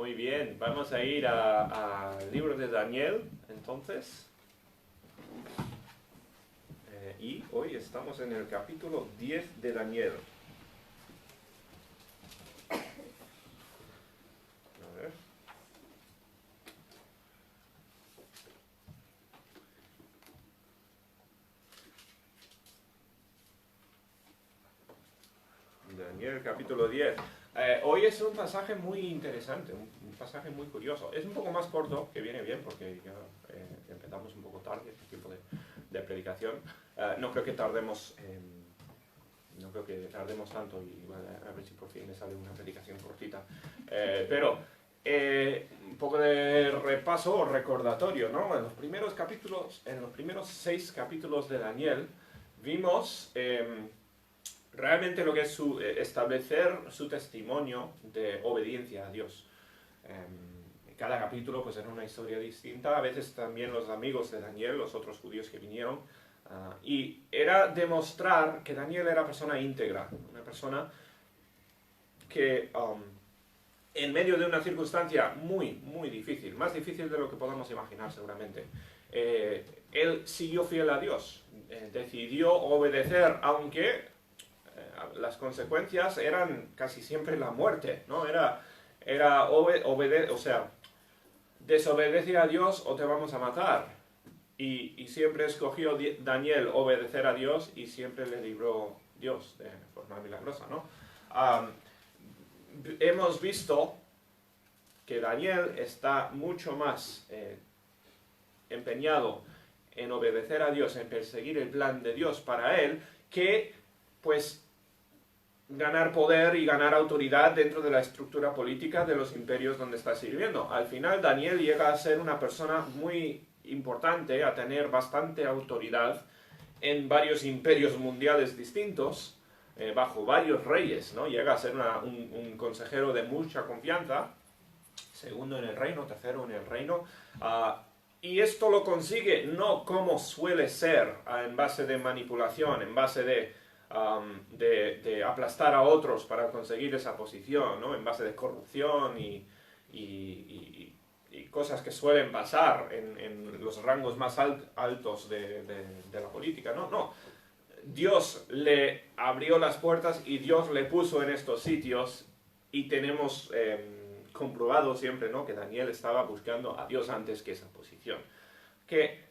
Muy bien, vamos a ir al libro de Daniel, entonces. Y hoy estamos en el capítulo 10 de Daniel. A ver. Daniel, capítulo 10. Hoy es un pasaje muy interesante, un pasaje muy curioso. Es un poco más corto, que viene bien, porque ya empezamos un poco tarde este tipo de predicación. No creo que tardemos tanto y a ver si por fin me sale una predicación cortita. Pero un poco de repaso o recordatorio, ¿no? En los primeros 6 capítulos de Daniel, vimos realmente lo que es establecer su testimonio de obediencia a Dios. Cada capítulo pues era una historia distinta, a veces también los amigos de Daniel, los otros judíos que vinieron, y era demostrar que Daniel era persona íntegra, una persona que en medio de una circunstancia muy, muy difícil, más difícil de lo que podamos imaginar seguramente, él siguió fiel a Dios, decidió obedecer, aunque las consecuencias eran casi siempre la muerte, ¿no? Desobedece a Dios o te vamos a matar. Y siempre escogió Daniel obedecer a Dios y siempre le libró Dios de forma milagrosa, ¿no? Hemos visto que Daniel está mucho más empeñado en obedecer a Dios, en perseguir el plan de Dios para él, que pues ganar poder y ganar autoridad dentro de la estructura política de los imperios donde está sirviendo. Al final Daniel llega a ser una persona muy importante, a tener bastante autoridad en varios imperios mundiales distintos, bajo varios reyes, ¿no? Llega a ser un consejero de mucha confianza, segundo en el reino, tercero en el reino, y esto lo consigue no como suele ser, en base de manipulación, en base de aplastar a otros para conseguir esa posición, ¿no? En base de corrupción y cosas que suelen pasar en los rangos más altos de la política, no. Dios le abrió las puertas y Dios le puso en estos sitios y tenemos comprobado siempre, ¿no? Que Daniel estaba buscando a Dios antes que esa posición. Que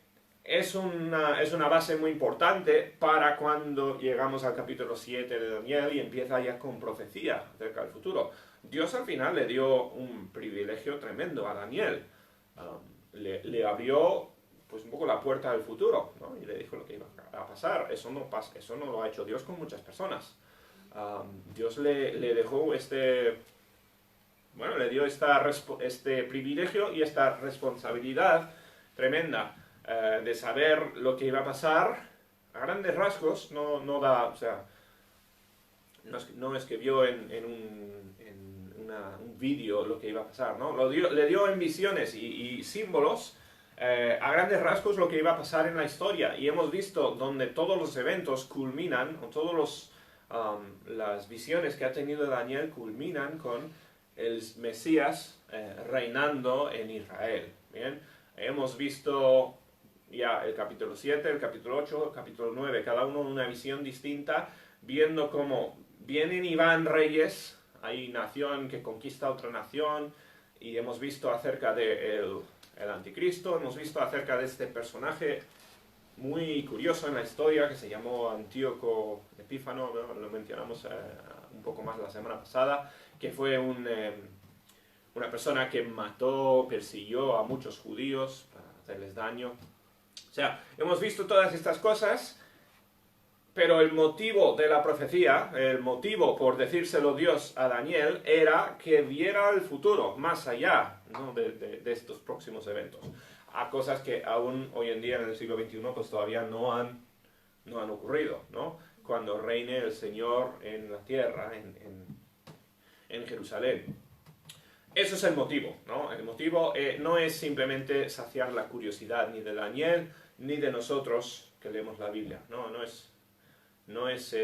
es una base muy importante para cuando llegamos al capítulo 7 de Daniel y empieza ya con profecía acerca del futuro. Dios al final le dio un privilegio tremendo a Daniel. Le abrió pues un poco la puerta del futuro, ¿no? Y le dijo lo que iba a pasar. Eso no lo ha hecho Dios con muchas personas. Dios le dejó le dio este privilegio y esta responsabilidad tremenda de saber lo que iba a pasar. A grandes rasgos no es que vio en un vídeo lo que iba a pasar, ¿no? Le dio en visiones y símbolos, a grandes rasgos, lo que iba a pasar en la historia. Y hemos visto donde todos los eventos culminan, o todas las visiones que ha tenido Daniel culminan con el Mesías reinando en Israel. ¿Bien? Hemos visto ya el capítulo 7, el capítulo 8, el capítulo 9, cada uno una visión distinta, viendo cómo vienen y van reyes, hay nación que conquista otra nación, y hemos visto acerca del anticristo, hemos visto acerca de este personaje muy curioso en la historia que se llamó Antíoco Epífano, ¿no? Lo mencionamos un poco más la semana pasada, que fue una persona que persiguió a muchos judíos para hacerles daño. O sea, hemos visto todas estas cosas, pero el motivo de la profecía, el motivo por decírselo Dios a Daniel, era que viera el futuro, más allá, ¿no? de estos próximos eventos. A cosas que aún hoy en día, en el siglo XXI, pues todavía no han ocurrido, ¿no? Cuando reine el Señor en la tierra, en Jerusalén. Eso es el motivo, ¿no? El motivo no es simplemente saciar la curiosidad ni de Daniel, ni de nosotros que leemos la Biblia, ¿no? No es,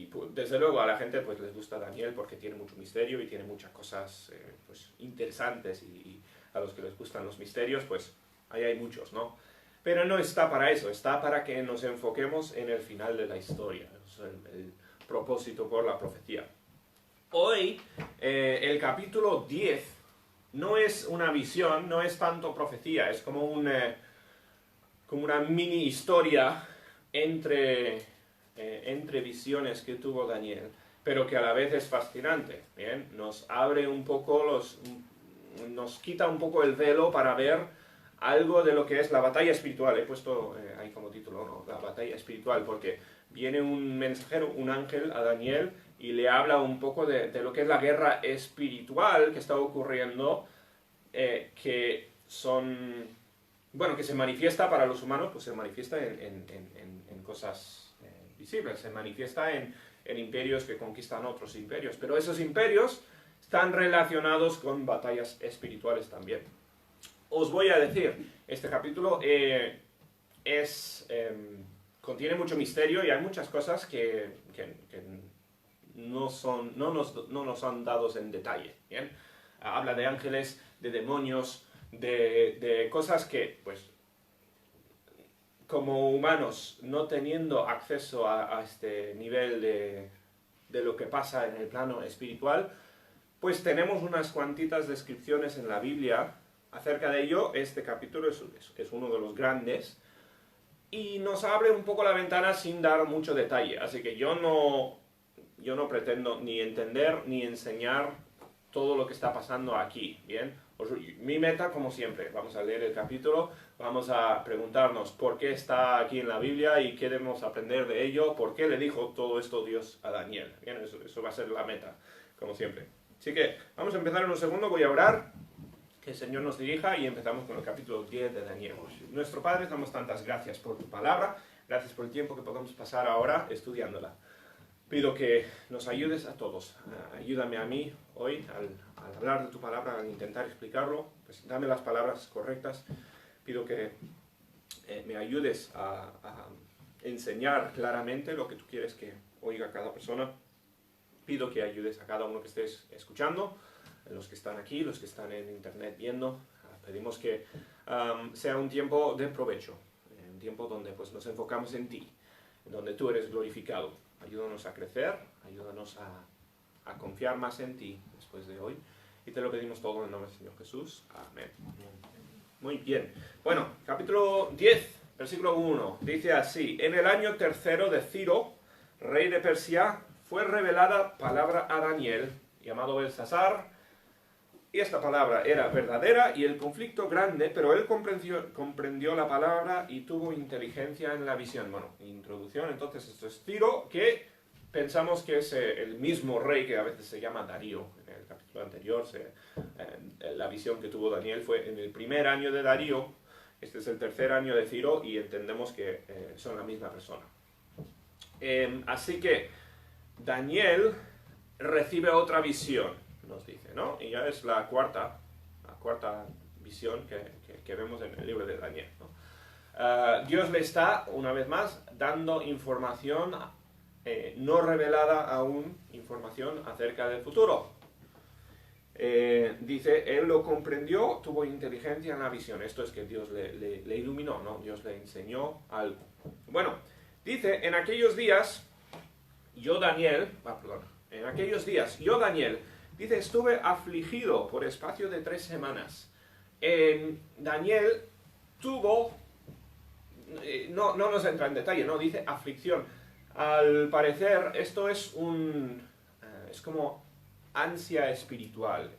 pues, desde luego a la gente pues les gusta Daniel porque tiene mucho misterio y tiene muchas cosas pues, interesantes y a los que les gustan los misterios pues ahí hay muchos, ¿no? Pero no está para eso, está para que nos enfoquemos en el final de la historia, es el propósito por la profecía. Hoy el capítulo 10 no es una visión, no es tanto profecía, es como una mini historia entre visiones que tuvo Daniel, pero que a la vez es fascinante, ¿bien? Nos abre un poco nos quita un poco el velo para ver algo de lo que es la batalla espiritual. He puesto ahí como título, ¿no? La batalla espiritual, porque viene un mensajero, un ángel a Daniel y le habla un poco de lo que es la guerra espiritual que está ocurriendo, que se manifiesta para los humanos, pues se manifiesta en cosas visibles, se manifiesta en imperios que conquistan otros imperios, pero esos imperios están relacionados con batallas espirituales también. Os voy a decir, este capítulo contiene mucho misterio y hay muchas cosas que no nos han dados en detalle, ¿bien? Habla de ángeles, de demonios, de cosas que, pues, como humanos, no teniendo acceso a este nivel de lo que pasa en el plano espiritual, pues tenemos unas cuantitas descripciones en la Biblia acerca de ello. Este capítulo es uno de los grandes y nos abre un poco la ventana sin dar mucho detalle, así que yo no pretendo ni entender ni enseñar todo lo que está pasando aquí, ¿bien? Mi meta, como siempre, vamos a leer el capítulo, vamos a preguntarnos por qué está aquí en la Biblia y qué debemos aprender de ello, por qué le dijo todo esto Dios a Daniel, ¿bien? Eso va a ser la meta, como siempre. Así que vamos a empezar en un segundo, voy a orar, que el Señor nos dirija y empezamos con el capítulo 10 de Daniel. Nuestro Padre, damos tantas gracias por tu palabra, gracias por el tiempo que podemos pasar ahora estudiándola. Pido que nos ayudes a todos. Ayúdame a mí hoy al hablar de tu palabra, al intentar explicarlo. Pues dame las palabras correctas. Pido que me ayudes a enseñar claramente lo que tú quieres que oiga cada persona. Pido que ayudes a cada uno que estés escuchando, los que están aquí, los que están en internet viendo. Pedimos que sea un tiempo de provecho, un tiempo donde pues, nos enfocamos en ti, donde tú eres glorificado. Ayúdanos a crecer, ayúdanos a confiar más en ti después de hoy. Y te lo pedimos todo en el nombre del Señor Jesús. Amén. Muy bien. Bueno, capítulo 10, versículo 1. Dice así: En el año tercero de Ciro, rey de Persia, fue revelada palabra a Daniel, llamado Belsasar. Y esta palabra era verdadera y el conflicto grande, pero él comprendió la palabra y tuvo inteligencia en la visión. Bueno, introducción, entonces esto es Ciro, que pensamos que es el mismo rey que a veces se llama Darío. En el capítulo anterior, la visión que tuvo Daniel fue en el primer año de Darío, este es el tercer año de Ciro y entendemos que son la misma persona. Así que Daniel recibe otra visión, nos dice, ¿no? Y ya es la cuarta visión que vemos en el libro de Daniel, ¿no? Dios le está, una vez más, dando información no revelada aún, información acerca del futuro. Dice, él lo comprendió, tuvo inteligencia en la visión. Esto es que Dios le iluminó, ¿no? Dios le enseñó algo. Bueno, dice, en aquellos días, dice, estuve afligido por espacio de 3 semanas. Daniel tuvo, no nos entra en detalle, no, dice aflicción. Al parecer, esto es como ansia espiritual,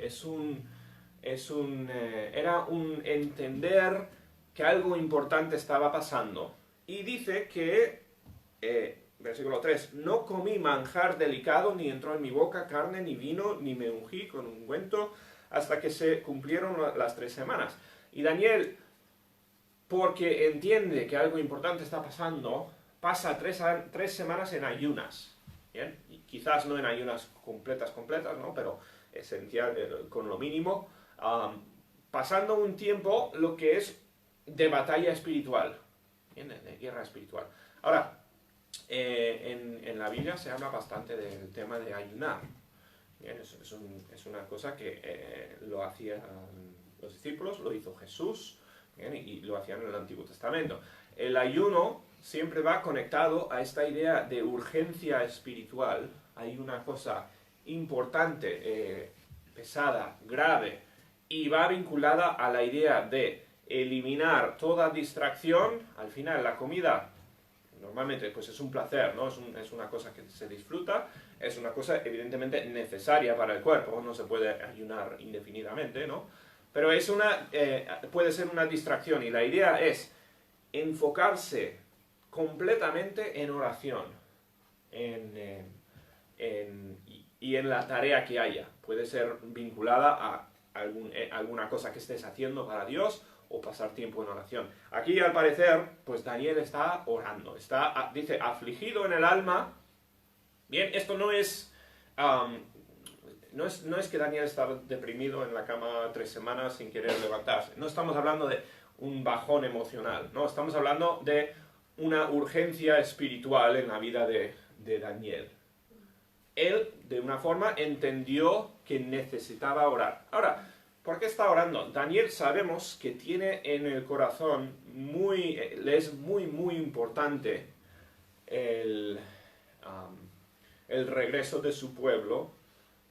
era un entender que algo importante estaba pasando. Y dice que, versículo 3, no comí manjar delicado, ni entró en mi boca carne, ni vino, ni me ungí con ungüento, hasta que se cumplieron las 3 semanas. Y Daniel, porque entiende que algo importante está pasando, pasa 3 semanas en ayunas. ¿Bien? Y quizás no en ayunas completas, ¿no? Pero esencial, con lo mínimo, pasando un tiempo lo que es de batalla espiritual, ¿bien? De guerra espiritual. Ahora, en la Biblia se habla bastante del tema de ayunar. Bien, es una cosa que lo hacían los discípulos, lo hizo Jesús, bien, y lo hacían en el Antiguo Testamento. El ayuno siempre va conectado a esta idea de urgencia espiritual. Hay una cosa importante, pesada, grave, y va vinculada a la idea de eliminar toda distracción. Al final la comida normalmente pues es un placer, ¿no? Es una cosa que se disfruta, es una cosa evidentemente necesaria para el cuerpo, no se puede ayunar indefinidamente, ¿no? Pero puede ser una distracción, y la idea es enfocarse completamente en oración y en la tarea que haya. Puede ser vinculada a alguna cosa que estés haciendo para Dios, o pasar tiempo en oración. Aquí, al parecer, pues Daniel está orando, dice, afligido en el alma. Bien, esto no es que Daniel está deprimido en la cama 3 semanas sin querer levantarse. No estamos hablando de un bajón emocional, no, estamos hablando de una urgencia espiritual en la vida de Daniel. Él, de una forma, entendió que necesitaba orar. Ahora, ¿por qué está orando? Daniel, sabemos que tiene en el corazón le es muy, muy importante el regreso de su pueblo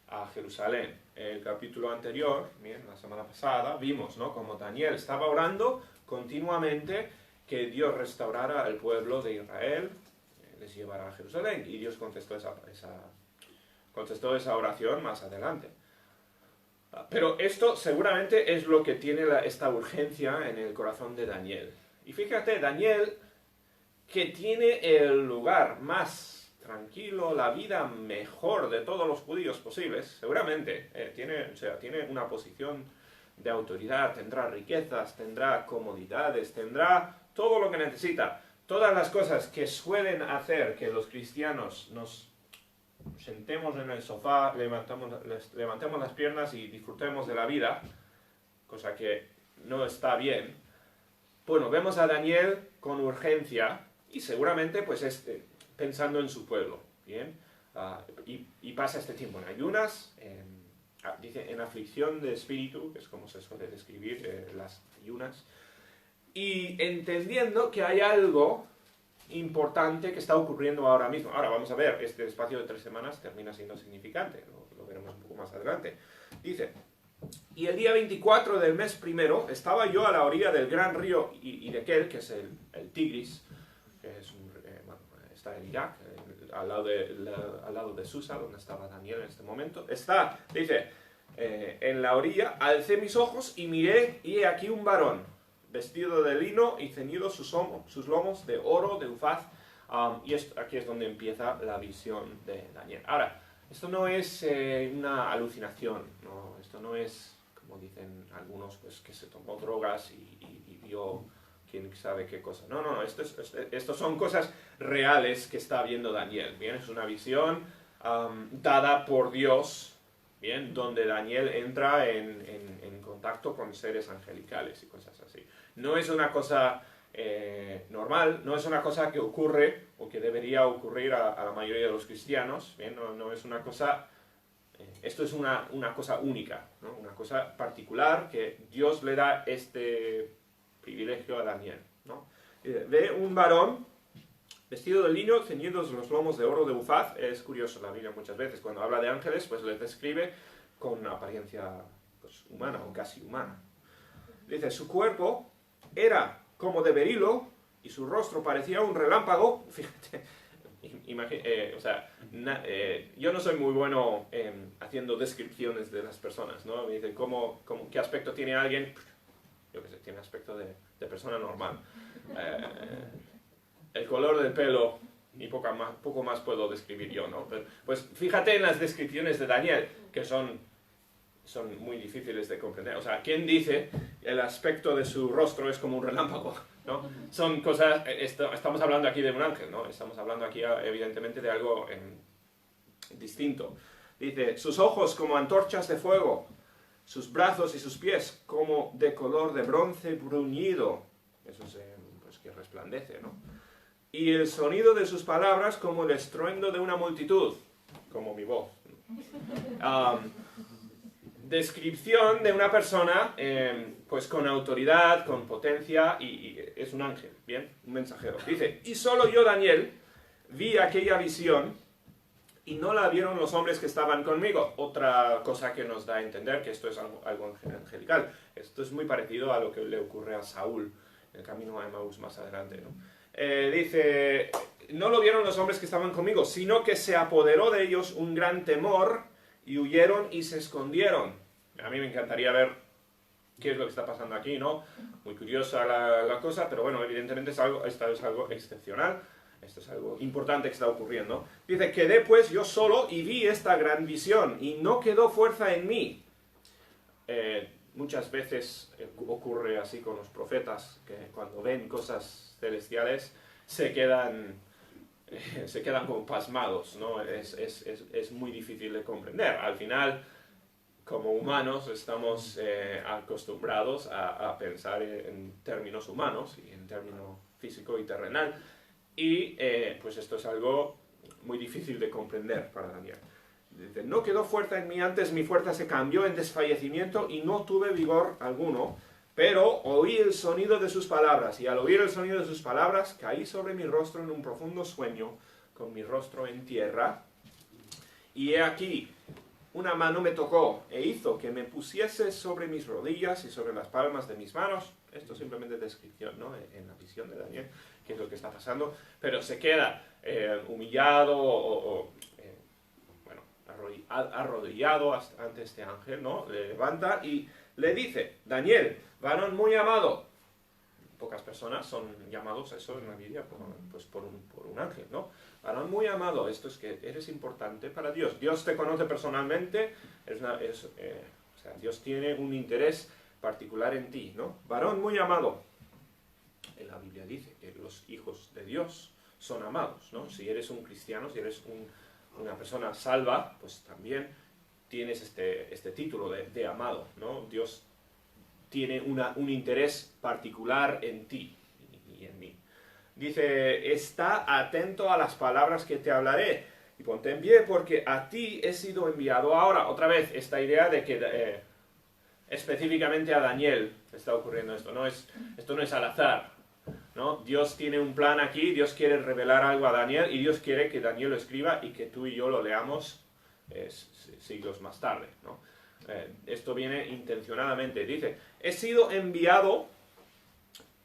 a Jerusalén. El capítulo anterior, bien, la semana pasada, vimos, ¿no?, como Daniel estaba orando continuamente que Dios restaurara al pueblo de Israel, les llevara a Jerusalén, y Dios contestó esa oración más adelante. Pero esto seguramente es lo que tiene esta urgencia en el corazón de Daniel. Y fíjate, Daniel, que tiene el lugar más tranquilo, la vida mejor de todos los judíos posibles, seguramente tiene una posición de autoridad, tendrá riquezas, tendrá comodidades, tendrá todo lo que necesita. Todas las cosas que suelen hacer que los cristianos nos sentemos en el sofá, levantemos las piernas y disfrutemos de la vida, cosa que no está bien. Bueno, vemos a Daniel con urgencia y seguramente pues pensando en su pueblo, ¿bien? Y pasa este tiempo en ayunas, dice en aflicción de espíritu, que es como se suele describir las ayunas, y entendiendo que hay algo importante que está ocurriendo ahora mismo. Ahora vamos a ver, este espacio de 3 semanas termina siendo significante, lo veremos un poco más adelante. Dice, y el día 24 del mes primero estaba yo a la orilla del gran río Hiddekel, que es el Tigris, que es está en Irak, al lado de Susa, donde estaba Daniel en este momento. Dice, en la orilla, alcé mis ojos y miré, y he aquí un varón, vestido de lino y ceñidos sus lomos de oro, de Ufaz. Y aquí es donde empieza la visión de Daniel. Ahora, esto no es una alucinación, ¿no? Esto no es, como dicen algunos, pues que se tomó drogas y vio quién sabe qué cosa. No, esto son cosas reales que está viendo Daniel, ¿bien? Es una visión dada por Dios, ¿bien? Donde Daniel entra en contacto con seres angelicales y cosas así. No es una cosa normal, no es una cosa que ocurre o que debería ocurrir a la mayoría de los cristianos, ¿bien? No es una cosa... esto es una cosa única, ¿no? Una cosa particular que Dios le da este privilegio a Daniel, ¿no? Ve un varón vestido de lino, ceñidos los lomos de oro de Ufaz. Es curioso, la Biblia muchas veces cuando habla de ángeles pues les describe con una apariencia pues, humana o casi humana. Dice, su cuerpo era como de berilo y su rostro parecía un relámpago. Fíjate, yo no soy muy bueno haciendo descripciones de las personas, ¿no? Me dicen, ¿qué aspecto tiene alguien? Yo qué sé, tiene aspecto de persona normal. El color del pelo, y poco más puedo describir yo, ¿no? Pero, pues fíjate en las descripciones de Daniel, que son muy difíciles de comprender. O sea, ¿quién dice el aspecto de su rostro es como un relámpago? ¿No? Son cosas... estamos hablando aquí de un ángel, ¿no? Estamos hablando aquí, evidentemente, de algo distinto. Dice, sus ojos como antorchas de fuego, sus brazos y sus pies como de color de bronce bruñido. Eso es, pues, que resplandece, ¿no? y el sonido de sus palabras como el estruendo de una multitud, como mi voz. Descripción de una persona pues con autoridad, con potencia, y es un ángel, ¿bien? Un mensajero. Dice, y solo yo, Daniel, vi aquella visión y no la vieron los hombres que estaban conmigo. Otra cosa que nos da a entender que esto es algo angelical. Esto es muy parecido a lo que le ocurre a Saúl en el camino a Emaús más adelante, ¿no? Dice, no lo vieron los hombres que estaban conmigo, sino que se apoderó de ellos un gran temor y huyeron y se escondieron. A mí me encantaría ver qué es lo que está pasando aquí, ¿no? Muy curiosa la cosa, pero bueno, evidentemente esto es algo excepcional. Esto es algo importante que está ocurriendo. Dice, quedé pues yo solo y vi esta gran visión y no quedó fuerza en mí. Muchas veces ocurre así con los profetas, que cuando ven cosas celestiales se quedan como pasmados, ¿no? Es muy difícil de comprender. Al final, como humanos, estamos acostumbrados a pensar en términos humanos y en términos físico y terrenal. Y pues esto es algo muy difícil de comprender para Daniel. Dice, no quedó fuerza en mí, antes mi fuerza se cambió en desfallecimiento y no tuve vigor alguno, pero oí el sonido de sus palabras, y al oír el sonido de sus palabras caí sobre mi rostro en un profundo sueño, con mi rostro en tierra, y he aquí, una mano me tocó e hizo que me pusiese sobre mis rodillas y sobre las palmas de mis manos. Esto es simplemente descripción, ¿no? En la visión de Daniel, qué es lo que está pasando, pero se queda humillado bueno, arrodillado ante este ángel, ¿no? Le levanta y le dice, Daniel, varón muy amado. Pocas personas son llamados a eso en la Biblia por un ángel, ¿no? Varón muy amado, esto es que eres importante para Dios. Dios te conoce personalmente, o sea, Dios tiene un interés particular en ti, ¿no? Varón muy amado. En la Biblia dice que los hijos de Dios son amados, ¿no? Si eres un cristiano, si eres una persona salva, pues también tienes este título de amado, ¿no? Dios tiene un interés particular en ti y en mí. Dice, está atento a las palabras que te hablaré y ponte en pie porque a ti he sido enviado. Ahora, otra vez, esta idea de que específicamente a Daniel está ocurriendo esto. Esto no es al azar, ¿no? Dios tiene un plan aquí, Dios quiere revelar algo a Daniel y Dios quiere que Daniel lo escriba y que tú y yo lo leamos siglos más tarde, ¿no? Esto viene intencionadamente. Dice, he sido enviado,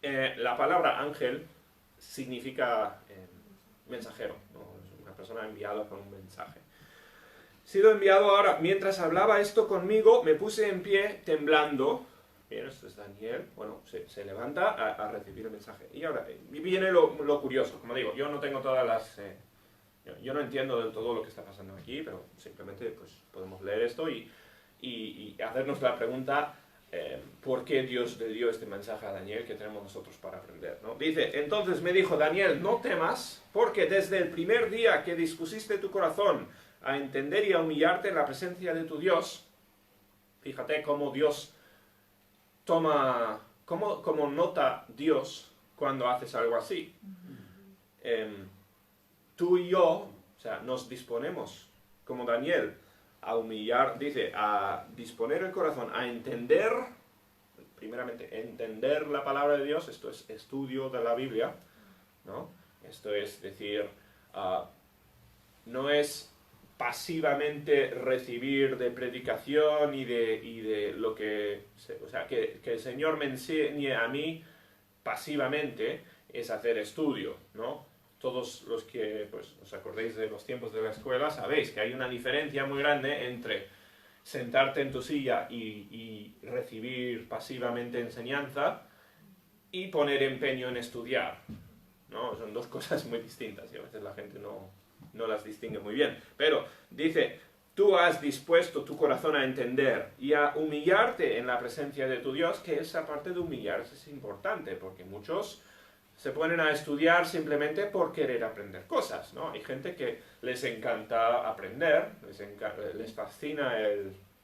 la palabra ángel significa mensajero, ¿no? Es una persona enviada con un mensaje. He sido enviado ahora, mientras hablaba esto conmigo, me puse en pie temblando. Bien, esto es Daniel, bueno, se levanta a recibir el mensaje. Y ahora viene lo curioso, como digo, yo no tengo todas las... yo no entiendo del todo lo que está pasando aquí, pero simplemente pues, podemos leer esto y hacernos la pregunta, ¿por qué Dios le dio este mensaje a Daniel que tenemos nosotros para aprender, ¿no? Dice, entonces me dijo, Daniel, no temas, porque desde el primer día que dispusiste tu corazón a entender y a humillarte en la presencia de tu Dios, fíjate cómo Dios toma, cómo nota Dios cuando haces algo así. Tú y yo, o sea, nos disponemos, como Daniel, a humillar, dice, a disponer el corazón, a entender, primeramente, entender la palabra de Dios, esto es estudio de la Biblia, ¿no? Esto es decir, no es pasivamente recibir de predicación y de lo que, o sea, que el Señor me enseñe a mí pasivamente, es hacer estudio, ¿no? Todos los que pues, os acordéis de los tiempos de la escuela sabéis que hay una diferencia muy grande entre sentarte en tu silla y recibir pasivamente enseñanza y poner empeño en estudiar, ¿no? Son dos cosas muy distintas y a veces la gente no las distingue muy bien. Pero dice, tú has dispuesto tu corazón a entender y a humillarte en la presencia de tu Dios, que esa parte de humillarse es importante porque muchos se ponen a estudiar simplemente por querer aprender cosas, ¿no? Hay gente que les encanta aprender, les fascina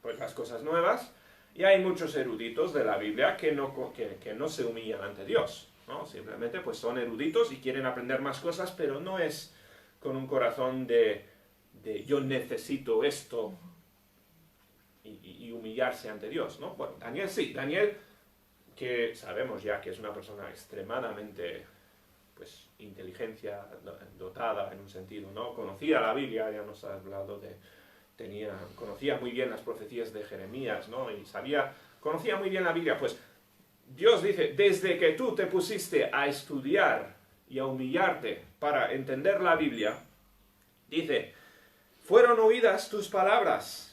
pues, las cosas nuevas, y hay muchos eruditos de la Biblia que no se humillan ante Dios. ¿no? Simplemente pues son eruditos y quieren aprender más cosas, pero no es con un corazón de yo necesito esto y humillarse ante Dios, ¿no? Bueno, Daniel sí, Daniel, que sabemos ya que es una persona extremadamente, pues, inteligencia dotada en un sentido, ¿no? Conocía la Biblia, ya nos ha hablado conocía muy bien las profecías de Jeremías, ¿no? Y conocía muy bien la Biblia, pues Dios dice, desde que tú te pusiste a estudiar y a humillarte para entender la Biblia, dice, fueron oídas tus palabras.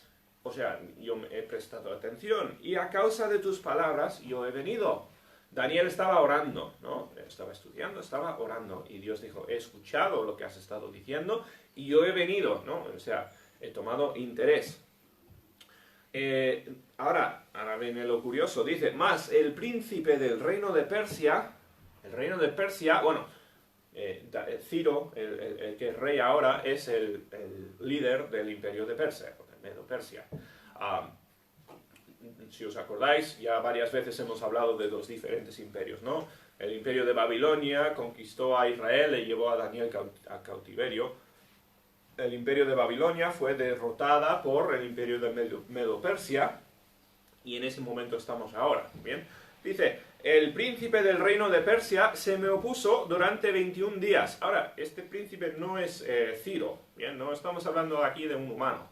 O sea, yo me he prestado atención y a causa de tus palabras yo he venido. Daniel estaba orando, ¿no? Estaba estudiando, estaba orando. Y Dios dijo, he escuchado lo que has estado diciendo y yo he venido, ¿no? O sea, he tomado interés. Ahora viene lo curioso. Dice, más el príncipe del reino de Persia, bueno, Ciro, el que es rey ahora, es el líder del imperio de Persia, de Medo-Persia. Si os acordáis, ya varias veces hemos hablado de los diferentes imperios, ¿no? El imperio de Babilonia conquistó a Israel y llevó a Daniel a cautiverio. El imperio de Babilonia fue derrotada por el imperio de Medo-Persia y en ese momento estamos ahora, ¿bien? Dice, el príncipe del reino de Persia se me opuso durante 21 días. Ahora, este príncipe no es Ciro, ¿bien? No estamos hablando aquí de un humano.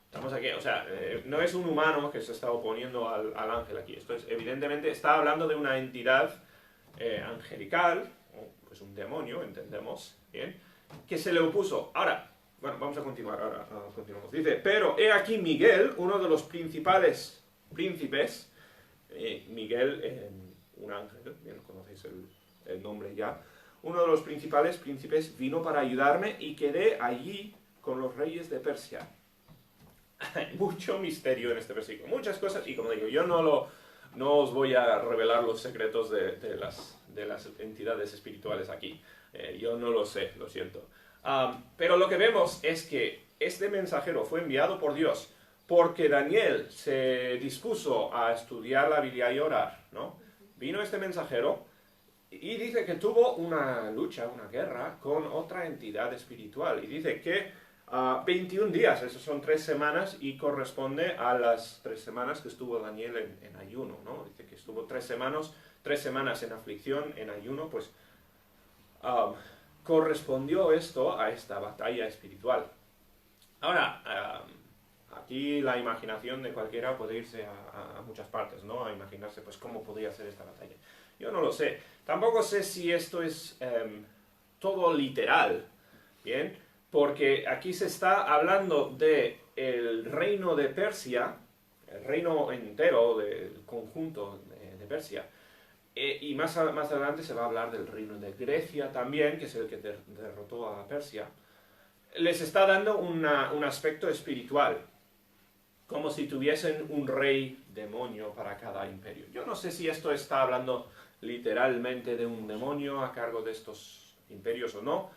Estamos aquí, o sea, no es un humano que se está oponiendo al ángel aquí. Esto es, evidentemente, está hablando de una entidad angelical, pues un demonio, entendemos, ¿bien? Que se le opuso. Ahora, bueno, vamos a continuar, ahora continuamos. Dice, pero he aquí Miguel, uno de los principales príncipes, Miguel, un ángel, bien conocéis el nombre ya, uno de los principales príncipes vino para ayudarme y quedé allí con los reyes de Persia. Hay mucho misterio en este versículo, muchas cosas, y como digo, yo no os voy a revelar los secretos de las entidades espirituales aquí. Yo no lo sé, lo siento. Pero lo que vemos es que este mensajero fue enviado por Dios porque Daniel se dispuso a estudiar la Biblia y orar, ¿no? Vino este mensajero y dice que tuvo una lucha, una guerra con otra entidad espiritual. Y dice que 21 días, eso son 3 semanas y corresponde a las 3 semanas que estuvo Daniel en ayuno, ¿no? Dice que estuvo 3 semanas en aflicción, en ayuno, pues correspondió esto a esta batalla espiritual. Ahora, aquí la imaginación de cualquiera puede irse a muchas partes, ¿no? A imaginarse, pues, cómo podría ser esta batalla. Yo no lo sé. Tampoco sé si esto es todo literal, ¿bien? Porque aquí se está hablando de el reino de Persia, el reino entero del conjunto de Persia, y más adelante se va a hablar del reino de Grecia también, que es el que derrotó a Persia. Les está dando un aspecto espiritual, como si tuviesen un rey demonio para cada imperio. Yo no sé si esto está hablando literalmente de un demonio a cargo de estos imperios o no.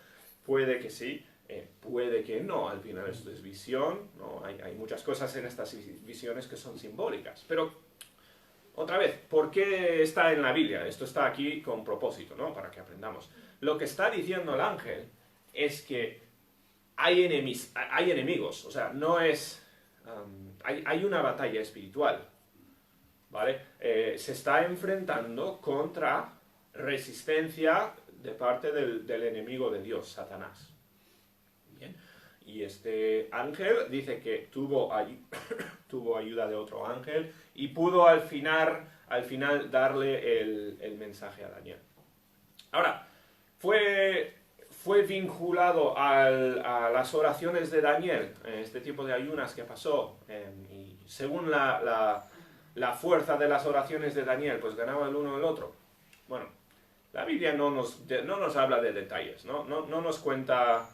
Puede que sí, puede que no. Al final esto es visión, ¿no? Hay muchas cosas en estas visiones que son simbólicas. Pero, otra vez, ¿por qué está en la Biblia? Esto está aquí con propósito, ¿no? Para que aprendamos. Lo que está diciendo el ángel es que hay enemigos, o sea, no es... hay una batalla espiritual, ¿vale? Se está enfrentando contra resistencia de parte del enemigo de Dios, Satanás. Bien. Y este ángel dice que tuvo ayuda de otro ángel y pudo al final darle el mensaje a Daniel. Ahora, fue vinculado a las oraciones de Daniel, este tipo de ayunas que pasó, y según la fuerza de las oraciones de Daniel, pues ganaba el uno o el otro. Bueno, la Biblia no nos habla de detalles, no nos cuenta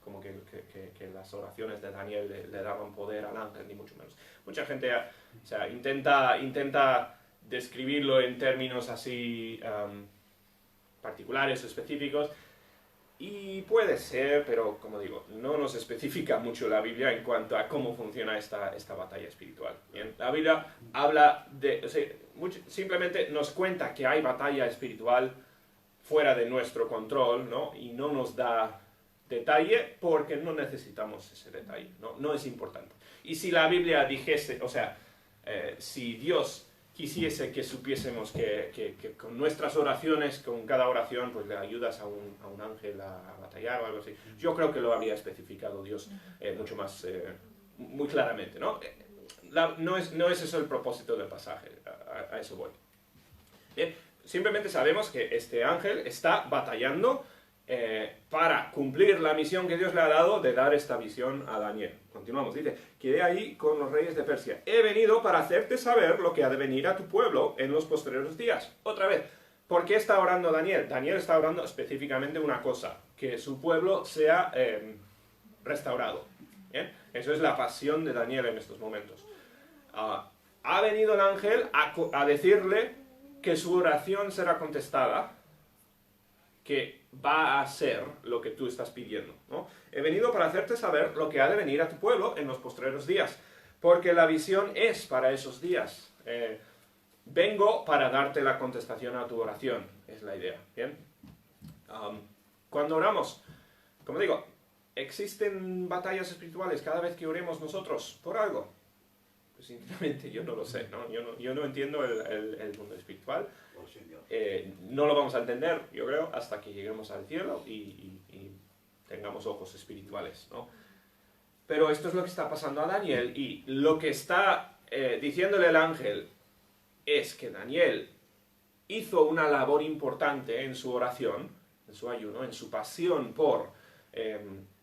como que las oraciones de Daniel le daban poder al ángel, ni mucho menos. Mucha gente intenta describirlo en términos así particulares o específicos, y puede ser, pero como digo, no nos especifica mucho la Biblia en cuanto a cómo funciona esta batalla espiritual. ¿Bien? La Biblia habla de... O sea, simplemente nos cuenta que hay batalla espiritual fuera de nuestro control, ¿no? Y no nos da detalle porque no necesitamos ese detalle, ¿no? No es importante. Y si la Biblia dijese, o sea, si Dios quisiese que supiésemos que con nuestras oraciones, con cada oración, pues le ayudas a un ángel a batallar o algo así, yo creo que lo habría especificado Dios mucho más, muy claramente, ¿no? No es eso el propósito del pasaje, a eso voy. Bien, simplemente sabemos que este ángel está batallando para cumplir la misión que Dios le ha dado de dar esta visión a Daniel. Continuamos, dice, quedé ahí con los reyes de Persia. He venido para hacerte saber lo que ha de venir a tu pueblo en los posteriores días. Otra vez, ¿por qué está orando Daniel? Daniel está orando específicamente una cosa, que su pueblo sea restaurado. ¿Bien? Eso es la pasión de Daniel en estos momentos. Ha venido el ángel a decirle que su oración será contestada, que va a ser lo que tú estás pidiendo, ¿no? He venido para hacerte saber lo que ha de venir a tu pueblo en los postreros días, porque la visión es para esos días. Vengo para darte la contestación a tu oración, es la idea, ¿bien? Cuando oramos, como digo, ¿existen batallas espirituales cada vez que oremos nosotros por algo? Pues sinceramente yo no lo sé, ¿no? Yo no entiendo el mundo espiritual. No lo vamos a entender, yo creo, hasta que lleguemos al cielo y tengamos ojos espirituales, ¿no? Pero esto es lo que está pasando a Daniel, y lo que está diciéndole el ángel es que Daniel hizo una labor importante en su oración, en su ayuno, en su pasión por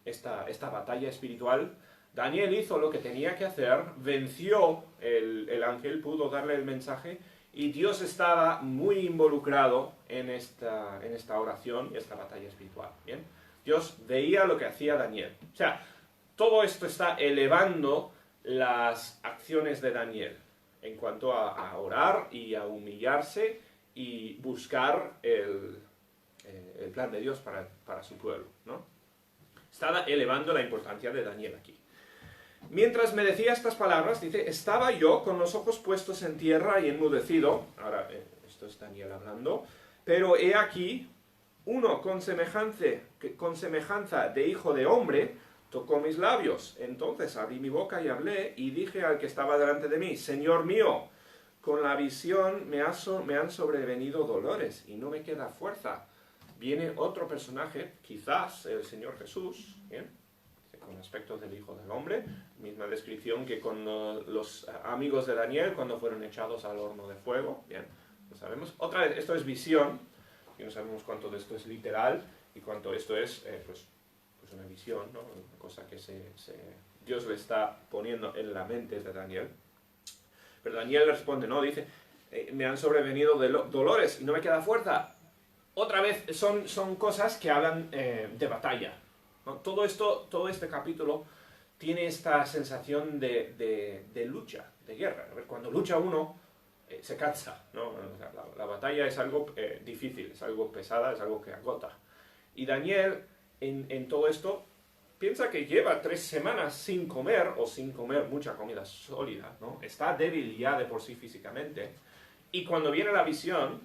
esta batalla espiritual. Daniel hizo lo que tenía que hacer, venció el ángel, pudo darle el mensaje, y Dios estaba muy involucrado en esta oración y esta batalla espiritual. ¿Bien? Dios veía lo que hacía Daniel. O sea, todo esto está elevando las acciones de Daniel en cuanto a orar y a humillarse y buscar el plan de Dios para su pueblo, ¿no? Está elevando la importancia de Daniel aquí. Mientras me decía estas palabras, dice, estaba yo con los ojos puestos en tierra y enmudecido. Ahora, esto es Daniel hablando. Pero he aquí, uno con semejanza de hijo de hombre, tocó mis labios. Entonces abrí mi boca y hablé, y dije al que estaba delante de mí, Señor mío, con la visión me han sobrevenido dolores, y no me queda fuerza. Viene otro personaje, quizás el Señor Jesús, ¿bien?, con aspectos del Hijo del Hombre, misma descripción que con los amigos de Daniel cuando fueron echados al horno de fuego. Bien, lo sabemos. Otra vez, esto es visión, y no sabemos cuánto de esto es literal y cuánto esto es pues una visión, ¿no? Una cosa que Dios le está poniendo en la mente de Daniel. Pero Daniel le responde, no, dice, me han sobrevenido dolores y no me queda fuerza. Otra vez, son cosas que hablan de batalla, ¿no? Todo este capítulo tiene esta sensación de lucha, de guerra. A ver, cuando lucha uno, se cansa, ¿no? La batalla es algo difícil, es algo pesada, es algo que agota. Y Daniel, en todo esto, piensa que lleva 3 semanas sin comer, o sin comer mucha comida sólida, ¿no? Está débil ya de por sí físicamente. Y cuando viene la visión,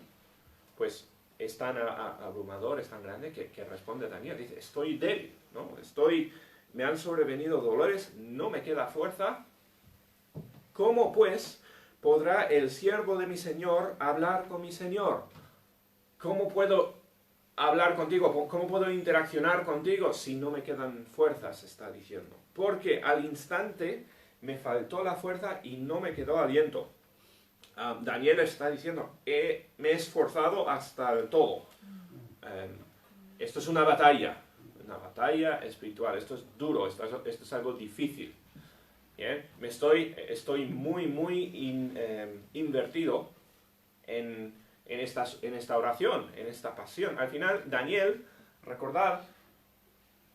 pues es tan abrumador, es tan grande, que responde Daniel, dice, estoy débil, ¿no? Me han sobrevenido dolores, no me queda fuerza. ¿Cómo pues podrá el siervo de mi Señor hablar con mi Señor? ¿Cómo puedo hablar contigo? ¿Cómo puedo interaccionar contigo si no me quedan fuerzas? Está diciendo. Porque al instante me faltó la fuerza y no me quedó aliento. Daniel está diciendo, me he esforzado hasta el todo. Esto es una batalla espiritual, esto es duro, esto es algo difícil. ¿Bien? Estoy muy invertido en esta oración, en esta pasión. Al final, Daniel, recordad,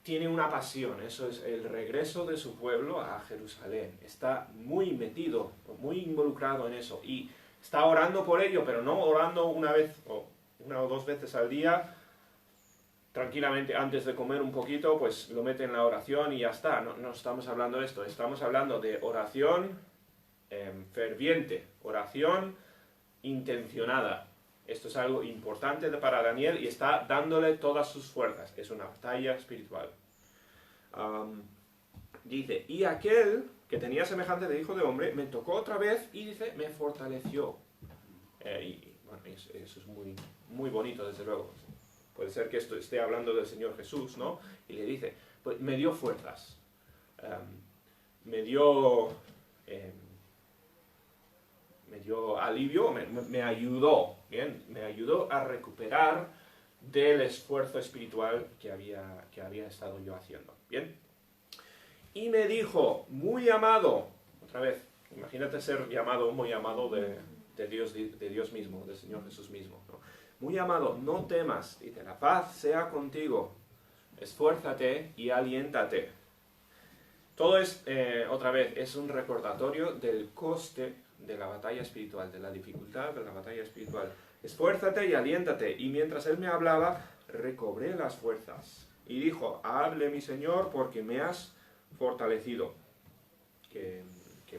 tiene una pasión, eso es el regreso de su pueblo a Jerusalén. Está muy metido, muy involucrado en eso, y está orando por ello, pero no orando una o dos veces al día, tranquilamente antes de comer un poquito, pues lo mete en la oración y ya está. No estamos hablando de esto, estamos hablando de oración ferviente, oración intencionada. Esto es algo importante para Daniel y está dándole todas sus fuerzas. Es una batalla espiritual. Dice, y aquel que tenía semejanza de hijo de hombre me tocó otra vez y dice, me fortaleció. Y bueno, eso es muy, muy bonito, desde luego. Puede ser que esto esté hablando del Señor Jesús, ¿no? Y le dice, pues me dio fuerzas. Me dio alivio, me ayudó, ¿bien? Me ayudó a recuperar del esfuerzo espiritual que había estado yo haciendo, ¿bien? Y me dijo, muy amado, otra vez, imagínate ser llamado, muy amado de Dios mismo, del Señor Jesús mismo, ¿no? Muy amado, no temas, dice, la paz sea contigo, esfuérzate y aliéntate. Todo es, otra vez, es un recordatorio del coste de la batalla espiritual, de la dificultad de la batalla espiritual. Esfuérzate y aliéntate. Y mientras él me hablaba, recobré las fuerzas. Y dijo, hable mi Señor, porque me has fortalecido. Qué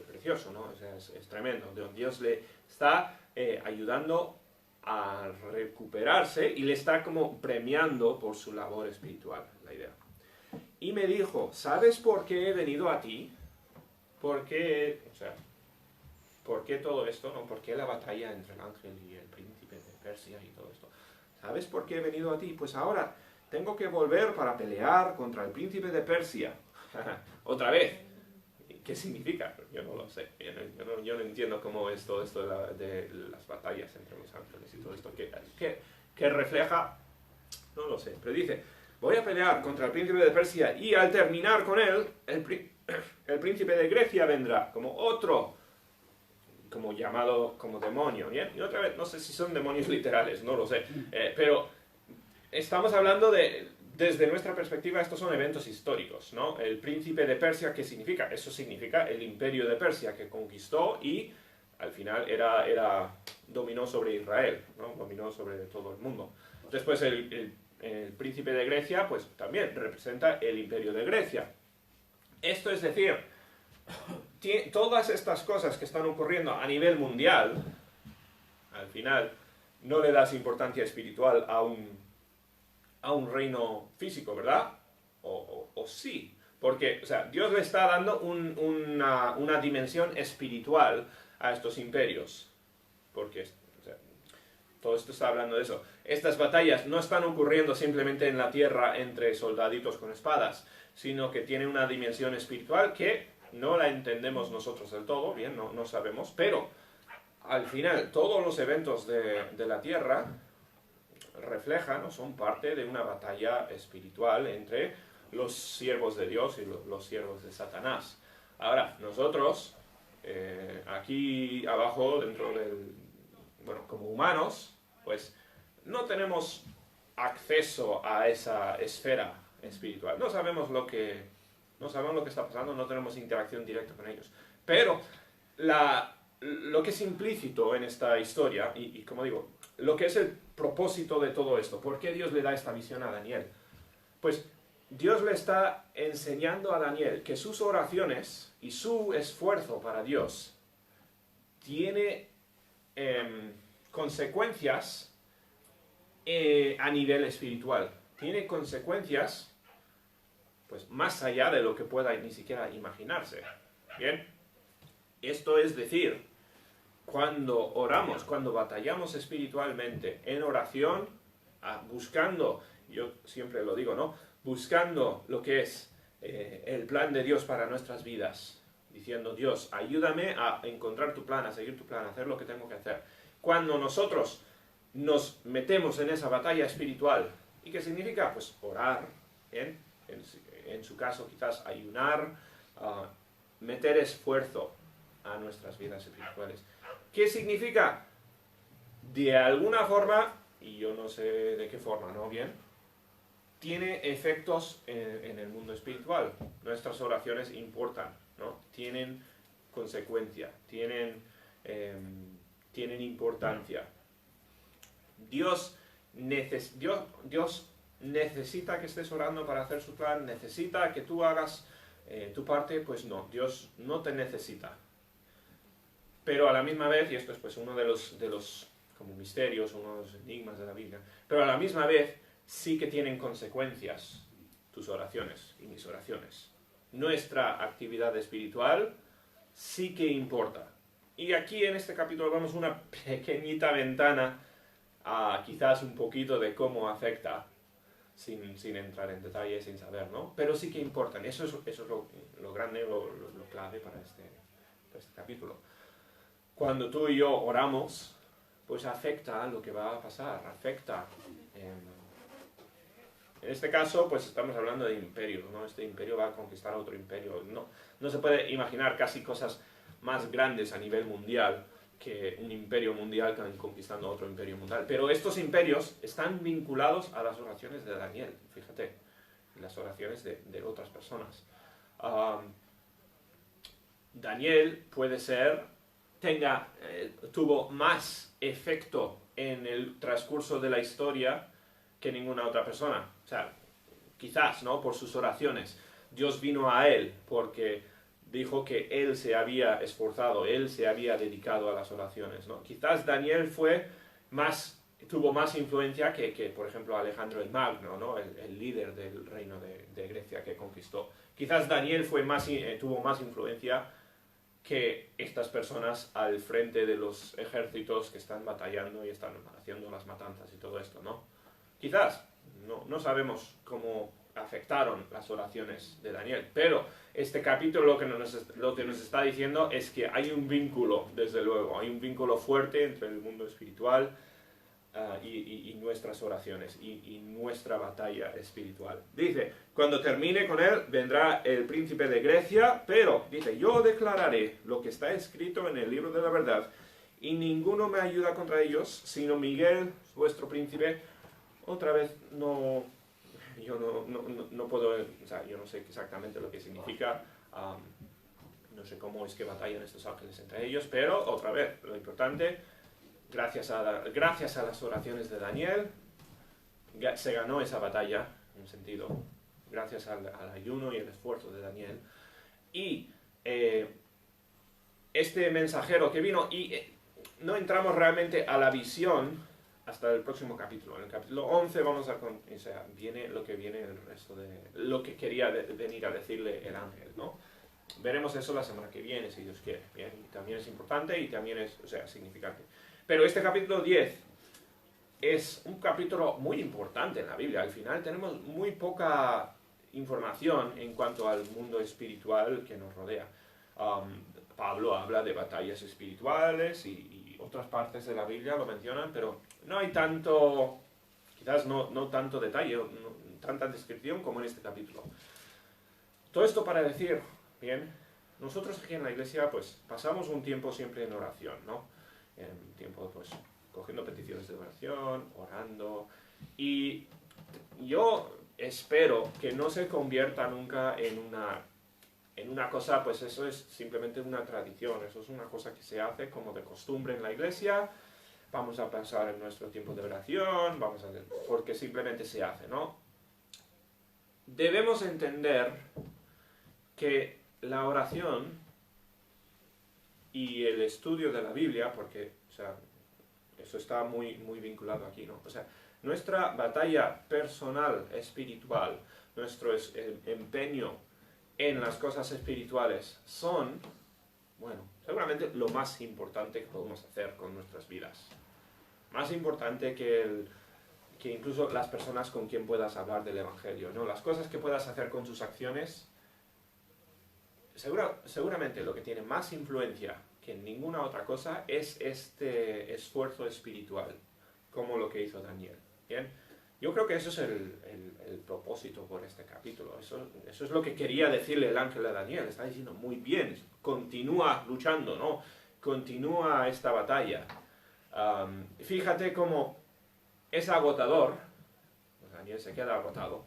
precioso, ¿no? O sea, es tremendo. Dios le está ayudando a recuperarse y le está como premiando por su labor espiritual, la idea. Y me dijo, ¿sabes por qué he venido a ti? ¿Por qué todo esto? ¿No? ¿Por qué la batalla entre el ángel y el príncipe de Persia y todo esto? ¿Sabes por qué he venido a ti? Pues ahora tengo que volver para pelear contra el príncipe de Persia. Otra vez. ¿Qué significa? Yo no lo sé. Yo no entiendo cómo es todo esto de las batallas entre los ángeles y todo esto. ¿Qué refleja? No lo sé. Pero dice, voy a pelear contra el príncipe de Persia y al terminar con él, el príncipe de Grecia vendrá como otro, como llamado como demonio, ¿bien? Y otra vez, no sé si son demonios literales, no lo sé, pero estamos hablando desde nuestra perspectiva, estos son eventos históricos, ¿no? El príncipe de Persia, ¿qué significa? Eso significa el imperio de Persia que conquistó y al final dominó sobre Israel, ¿no? Dominó sobre todo el mundo. Después el príncipe de Grecia, pues también representa el imperio de Grecia. Esto es decir, todas estas cosas que están ocurriendo a nivel mundial, al final no le das importancia espiritual a un reino físico, ¿verdad? O sí, porque o sea, Dios le está dando una dimensión espiritual a estos imperios, porque o sea, todo esto está hablando de eso. Estas batallas no están ocurriendo simplemente en la tierra entre soldaditos con espadas, sino que tienen una dimensión espiritual que no la entendemos nosotros del todo, bien, no sabemos, pero al final todos los eventos de la tierra reflejan o son parte de una batalla espiritual entre los siervos de Dios y los siervos de Satanás. Ahora, nosotros, aquí abajo, bueno, como humanos, pues no tenemos acceso a esa esfera espiritual. No sabemos lo que está pasando, no tenemos interacción directa con ellos. Pero lo que es implícito en esta historia, y como digo, lo que es el propósito de todo esto, ¿por qué Dios le da esta visión a Daniel? Pues Dios le está enseñando a Daniel que sus oraciones y su esfuerzo para Dios tiene consecuencias a nivel espiritual. Tiene consecuencias pues más allá de lo que pueda ni siquiera imaginarse. ¿Bien? Esto es decir, cuando oramos, cuando batallamos espiritualmente en oración, buscando, yo siempre lo digo, ¿no? Buscando lo que es el plan de Dios para nuestras vidas, diciendo, Dios, ayúdame a encontrar tu plan, a seguir tu plan, a hacer lo que tengo que hacer. Cuando nosotros nos metemos en esa batalla espiritual, ¿y qué significa? Pues orar, ¿bien? En su caso quizás ayunar, meter esfuerzo a nuestras vidas espirituales. ¿Qué significa? De alguna forma, y yo no sé de qué forma, ¿no? Bien, tiene efectos en el mundo espiritual. Nuestras oraciones importan, ¿no? Tienen consecuencia, tienen importancia. Dios necesita que estés orando para hacer su plan, necesita que tú hagas tu parte, pues no, Dios no te necesita. pero a la misma vez, y esto es pues uno de los como misterios, unos enigmas de la Biblia, pero a la misma vez sí que tienen consecuencias tus oraciones y mis oraciones. Nuestra actividad espiritual sí que importa. Y aquí en este capítulo vemos una pequeñita ventana a quizás un poquito de cómo afecta, sin entrar en detalle, sin saber, ¿no? Pero sí que importan. Eso es lo grande, lo clave para este capítulo. Cuando tú y yo oramos, pues afecta lo que va a pasar, afecta. En este caso, pues estamos hablando de imperios, ¿no? Este imperio va a conquistar otro imperio. No se puede imaginar casi cosas más grandes a nivel mundial que un imperio mundial conquistando otro imperio mundial. Pero estos imperios están vinculados a las oraciones de Daniel, fíjate, las oraciones de otras personas. Daniel puede ser, tuvo más efecto en el transcurso de la historia que ninguna otra persona. O sea, quizás, ¿no? Por sus oraciones. Dios vino a él porque dijo que él se había esforzado, él se había dedicado a las oraciones, ¿no? Quizás Daniel tuvo más influencia que por ejemplo, Alejandro el Magno, ¿no? El líder del reino de Grecia que conquistó. Quizás Daniel tuvo más influencia que estas personas al frente de los ejércitos que están batallando y están haciendo las matanzas y todo esto, ¿no? Quizás, no sabemos cómo afectaron las oraciones de Daniel, pero este capítulo lo que nos está diciendo es que hay un vínculo, desde luego, hay un vínculo fuerte entre el mundo espiritual y nuestras oraciones y nuestra batalla espiritual. Dice, cuando termine con él, vendrá el príncipe de Grecia, pero, dice, yo declararé lo que está escrito en el libro de la verdad, y ninguno me ayuda contra ellos, sino Miguel, vuestro príncipe. Otra vez, yo no puedo, o sea, yo no sé exactamente lo que significa, no sé cómo es que batallan estos ángeles entre ellos, pero otra vez, lo importante, gracias a las oraciones de Daniel, se ganó esa batalla, en un sentido, gracias al ayuno y el esfuerzo de Daniel. Y este mensajero que vino, y no entramos realmente a la visión hasta el próximo capítulo. En el capítulo 11 viene el resto de lo que quería venir a decirle el ángel, ¿no? Veremos eso la semana que viene, si Dios quiere. Bien, y también es importante y también es, significante. Pero este capítulo 10 es un capítulo muy importante en la Biblia. Al final tenemos muy poca información en cuanto al mundo espiritual que nos rodea. Pablo habla de batallas espirituales y otras partes de la Biblia lo mencionan, pero no hay tanto, quizás no tanto detalle, tanta descripción como en este capítulo. Todo esto para decir, bien, nosotros aquí en la iglesia pues pasamos un tiempo siempre en oración, ¿no? En tiempo pues cogiendo peticiones de oración, orando, y yo espero que no se convierta nunca en una cosa, pues eso es simplemente una tradición, eso es una cosa que se hace como de costumbre en la iglesia. Vamos a pasar en nuestro tiempo de oración, porque simplemente se hace, ¿no? Debemos entender que la oración y el estudio de la Biblia, porque, eso está muy, muy vinculado aquí, ¿no? Nuestra batalla personal, espiritual, nuestro empeño en las cosas espirituales son, seguramente lo más importante que podemos hacer con nuestras vidas. Más importante que incluso las personas con quien puedas hablar del Evangelio, ¿no? Las cosas que puedas hacer con tus acciones, seguramente lo que tiene más influencia que ninguna otra cosa es este esfuerzo espiritual, como lo que hizo Daniel. ¿Bien? Yo creo que eso es el propósito por este capítulo. Eso es lo que quería decirle el ángel a Daniel. Está diciendo, muy bien, continúa luchando, ¿no? Continúa esta batalla. Fíjate cómo es agotador. Daniel se queda agotado.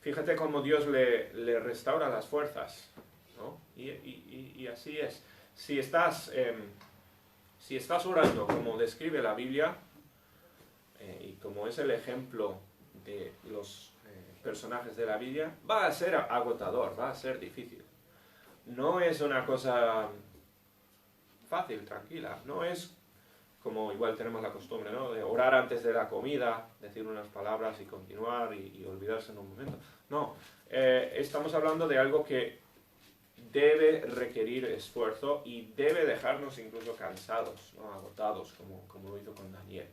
Fíjate cómo Dios le restaura las fuerzas, ¿no? Y así es. Si estás orando como describe la Biblia, y como es el ejemplo de los personajes de la Biblia, va a ser agotador, va a ser difícil. No es una cosa fácil, tranquila. No es como igual tenemos la costumbre, ¿no? De orar antes de la comida, decir unas palabras y continuar y olvidarse en un momento. No, estamos hablando de algo que debe requerir esfuerzo y debe dejarnos incluso cansados, ¿no? Agotados, como lo hizo con Daniel.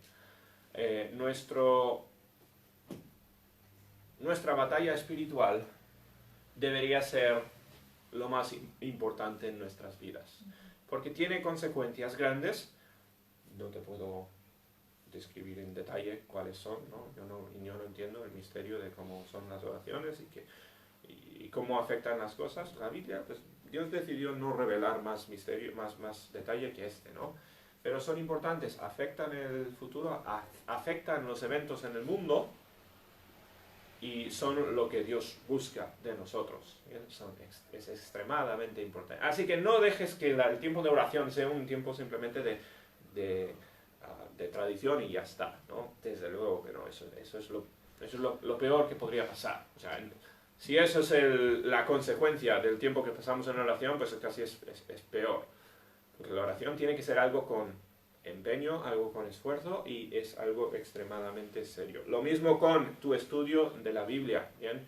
Nuestra batalla espiritual debería ser lo más importante en nuestras vidas, porque tiene consecuencias grandes. No te puedo describir en detalle cuáles son, ¿no? Yo no entiendo el misterio de cómo son las oraciones y cómo afectan las cosas. La Biblia, pues Dios decidió no revelar más misterio, más detalle que este, ¿no? Pero son importantes, afectan el futuro, afectan los eventos en el mundo y son lo que Dios busca de nosotros. Es extremadamente importante. Así que no dejes que el tiempo de oración sea un tiempo simplemente de tradición y ya está, ¿no? Desde luego que no, eso es lo peor que podría pasar. O sea, si eso es la consecuencia del tiempo que pasamos en oración, pues casi es peor. Porque la oración tiene que ser algo con empeño, algo con esfuerzo y es algo extremadamente serio. Lo mismo con tu estudio de la Biblia, ¿bien?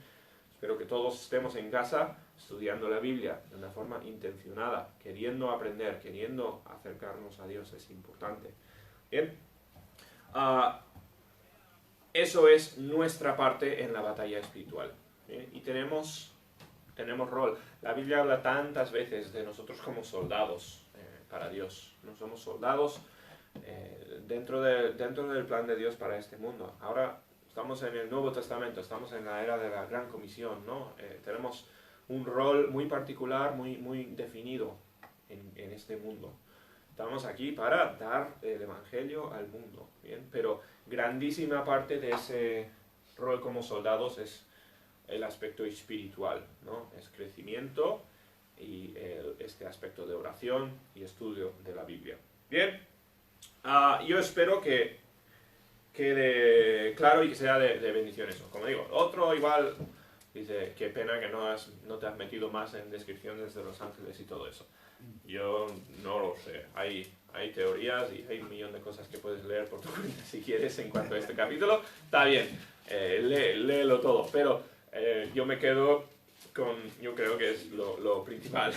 Espero que todos estemos en casa estudiando la Biblia de una forma intencionada, queriendo aprender, queriendo acercarnos a Dios, es importante. Bien, eso es nuestra parte en la batalla espiritual. ¿Bien? Y tenemos rol. La Biblia habla tantas veces de nosotros como soldados para Dios. No somos soldados dentro del plan de Dios para este mundo. Ahora estamos en el Nuevo Testamento, estamos en la era de la Gran Comisión, ¿no? Tenemos un rol muy particular, muy definido en este mundo. Estamos aquí para dar el Evangelio al mundo, ¿bien? Pero grandísima parte de ese rol como soldados es el aspecto espiritual, ¿no? Es crecimiento y este aspecto de oración y estudio de la Biblia. Bien, yo espero que quede claro y que sea de bendición eso. Como digo, otro igual dice, qué pena que no te has metido más en descripciones de los ángeles y todo eso. Yo no lo sé. Hay teorías y hay un millón de cosas que puedes leer por tu cuenta si quieres en cuanto a este capítulo. Está bien, léelo todo, pero yo me quedo con, yo creo que es lo principal,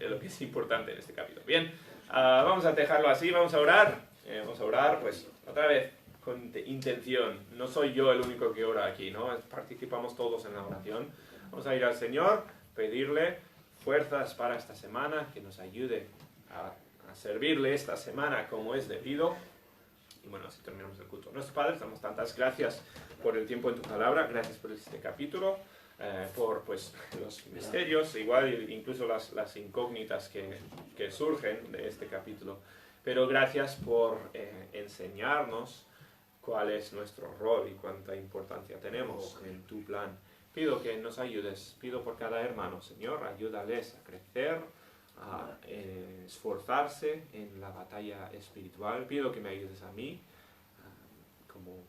lo que es importante en este capítulo. Bien, vamos a dejarlo así, vamos a orar. Pues otra vez con intención. No soy yo el único que ora aquí, ¿no? Participamos todos en la oración. Vamos a ir al Señor, pedirle fuerzas para esta semana, que nos ayude a servirle esta semana como es debido. Y bueno, así terminamos el culto. Nuestro Padre, te damos tantas gracias por el tiempo en tu palabra, gracias por este capítulo, por pues los misterios, igual incluso las incógnitas que surgen de este capítulo. Pero gracias por enseñarnos cuál es nuestro rol y cuánta importancia tenemos en tu plan. Pido que nos ayudes, pido por cada hermano, Señor, ayúdales a crecer, a esforzarse en la batalla espiritual. Pido que me ayudes a mí,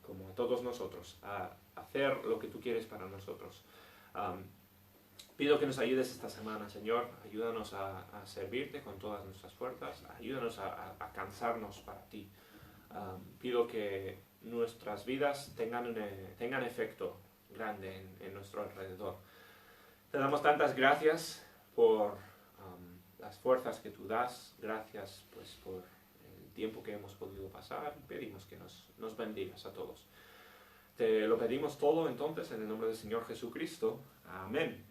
como a todos nosotros, a hacer lo que tú quieres para nosotros. Pido que nos ayudes esta semana, Señor. Ayúdanos a servirte con todas nuestras fuerzas. Ayúdanos a cansarnos para ti. Pido que nuestras vidas tengan efecto grande en nuestro alrededor. Te damos tantas gracias por las fuerzas que tú das. Gracias pues por el tiempo que hemos podido pasar. Pedimos que nos bendigas a todos. Te lo pedimos todo entonces en el nombre del Señor Jesucristo. Amén.